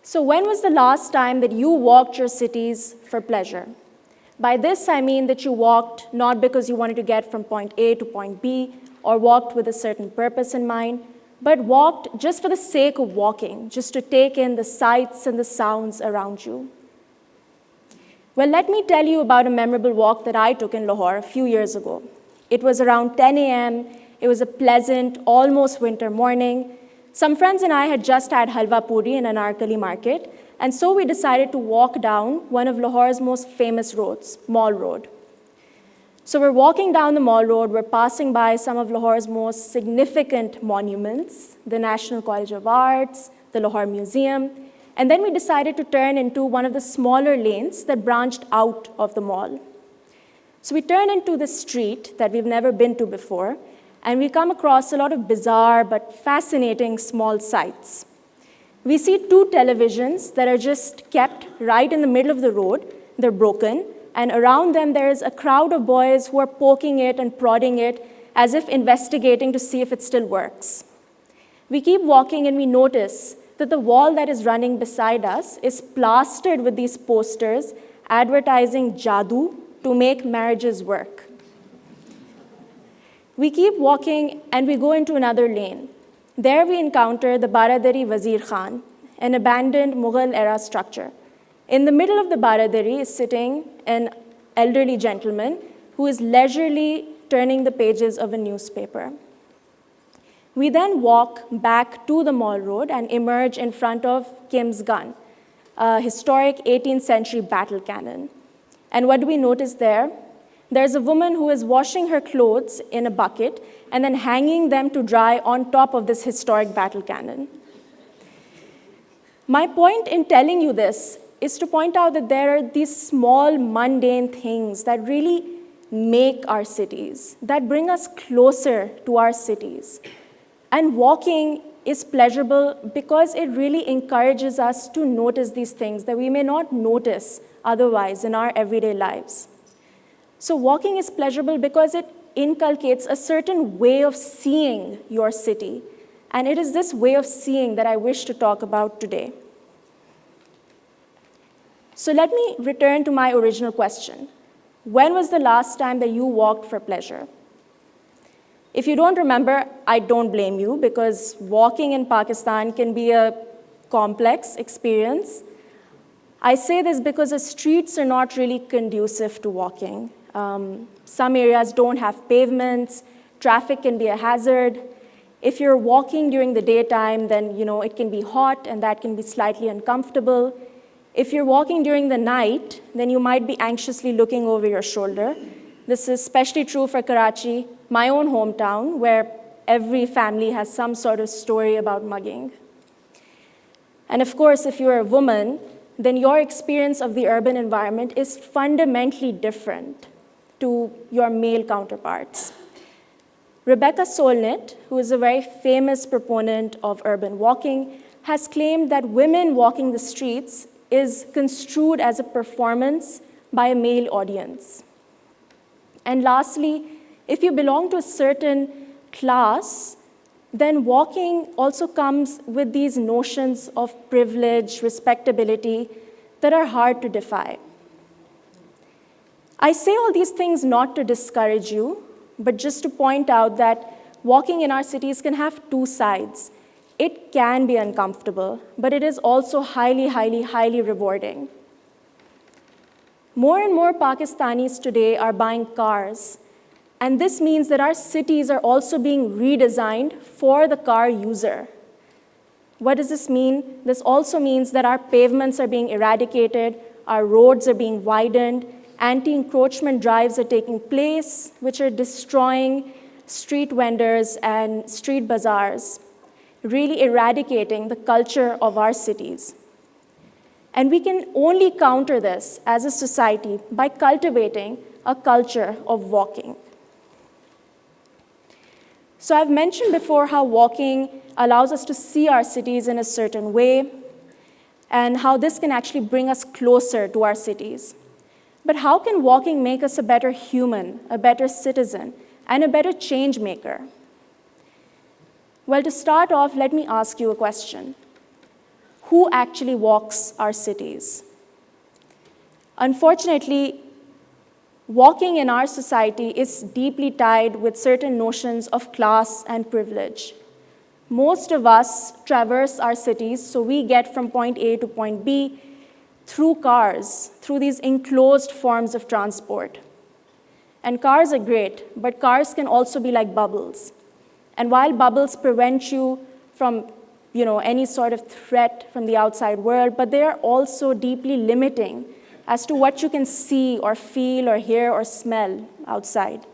So when was the last time that you walked your cities for pleasure? By this, I mean that you walked not because you wanted to get from point A to point B, or walked with a certain purpose in mind, but walked just for the sake of walking, just to take in the sights and the sounds around you. Well, let me tell you about a memorable walk that I took in Lahore a few years ago. It was around 10 a.m. It was a pleasant, almost winter morning. Some friends and I had just had halwa puri in Anarkali market, and so we decided to walk down one of Lahore's most famous roads, Mall Road. So we're walking down the Mall Road, we're passing by some of Lahore's most significant monuments, the National College of Arts, the Lahore Museum, and then we decided to turn into one of the smaller lanes that branched out of the mall. So we turn into this street that we've never been to before, and we come across a lot of bizarre but fascinating small sights. We see two televisions that are just kept right in the middle of the road. They're broken, and around them there is a crowd of boys who are poking it and prodding it as if investigating to see if it still works. We keep walking and we notice that the wall that is running beside us is plastered with these posters advertising jadoo to make marriages work. We keep walking and we go into another lane. There we encounter the Baradari Wazir Khan, an abandoned Mughal-era structure. In the middle of the Baradari is sitting an elderly gentleman who is leisurely turning the pages of a newspaper. We then walk back to the Mall Road and emerge in front of Kim's gun, a historic 18th century battle cannon. And what do we notice there? There's a woman who is washing her clothes in a bucket and then hanging them to dry on top of this historic battle cannon. My point in telling you this is to point out that there are these small, mundane things that really make our cities, that bring us closer to our cities. And walking is pleasurable because it really encourages us to notice these things that we may not notice otherwise in our everyday lives. So walking is pleasurable because it inculcates a certain way of seeing your city. And it is this way of seeing that I wish to talk about today. So let me return to my original question. When was the last time that you walked for pleasure? If you don't remember, I don't blame you, because walking in Pakistan can be a complex experience. I say this because the streets are not really conducive to walking. Some areas don't have pavements, traffic can be a hazard. If you're walking during the daytime, then it can be hot and that can be slightly uncomfortable. If you're walking during the night, then you might be anxiously looking over your shoulder. This is especially true for Karachi, my own hometown, where every family has some sort of story about mugging. And of course, if you're a woman, then your experience of the urban environment is fundamentally different to your male counterparts. Rebecca Solnit, who is a very famous proponent of urban walking, has claimed that women walking the streets is construed as a performance by a male audience. And lastly, if you belong to a certain class, then walking also comes with these notions of privilege, respectability, that are hard to defy. I say all these things not to discourage you, but just to point out that walking in our cities can have two sides. It can be uncomfortable, but it is also highly, highly, highly rewarding. More and more Pakistanis today are buying cars, and this means that our cities are also being redesigned for the car user. What does this mean? This also means that our pavements are being eradicated, our roads are being widened, anti-encroachment drives are taking place, which are destroying street vendors and street bazaars, really eradicating the culture of our cities. And we can only counter this as a society by cultivating a culture of walking. So I've mentioned before how walking allows us to see our cities in a certain way, and how this can actually bring us closer to our cities. But how can walking make us a better human, a better citizen, and a better change maker? Well, to start off, let me ask you a question. who actually walks our cities? Unfortunately, walking in our society is deeply tied with certain notions of class and privilege. Most of us traverse our cities, so we get from point A to point B through cars, through these enclosed forms of transport. And cars are great, but cars can also be like bubbles. And while bubbles prevent you from any sort of threat from the outside world, but they are also deeply limiting as to what you can see or feel or hear or smell outside.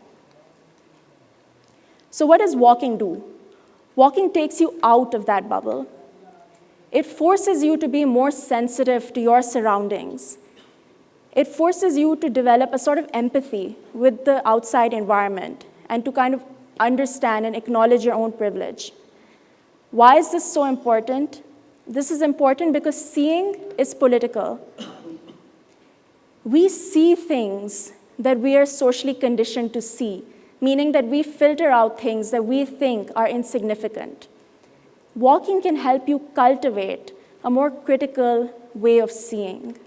So what does walking do? Walking takes you out of that bubble. It forces you to be more sensitive to your surroundings. It forces you to develop a sort of empathy with the outside environment and to kind of understand and acknowledge your own privilege. Why is this so important? This is important because seeing is political. We see things that we are socially conditioned to see, meaning that we filter out things that we think are insignificant. Walking can help you cultivate a more critical way of seeing.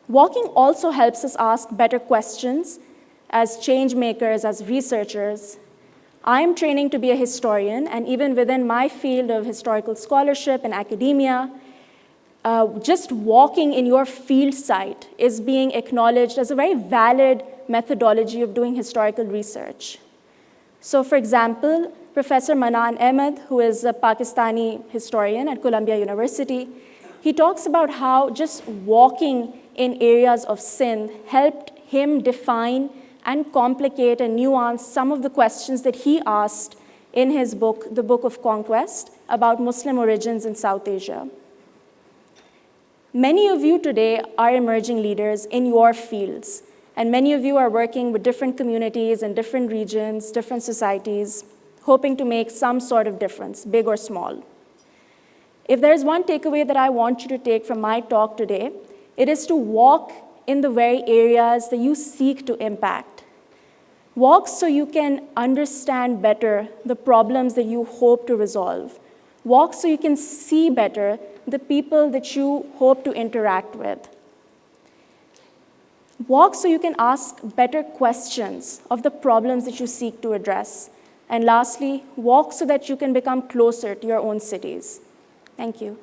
Walking also helps us ask better questions as change makers, as researchers. I'm training to be a historian, and even within my field of historical scholarship and academia, just walking in your field site is being acknowledged as a very valid methodology of doing historical research. So for example, Professor Manan Ahmed, who is a Pakistani historian at Columbia University, he talks about how just walking in areas of Sindh helped him define and complicate and nuance some of the questions that he asked in his book, The Book of Conquest, about Muslim origins in South Asia. Many of you today are emerging leaders in your fields, and many of you are working with different communities and different regions, different societies, hoping to make some sort of difference, big or small. If there's one takeaway that I want you to take from my talk today, it is to walk in the very areas that you seek to impact. Walk so you can understand better the problems that you hope to resolve. Walk so you can see better the people that you hope to interact with. Walk so you can ask better questions of the problems that you seek to address. And lastly, walk so that you can become closer to your own cities. Thank you.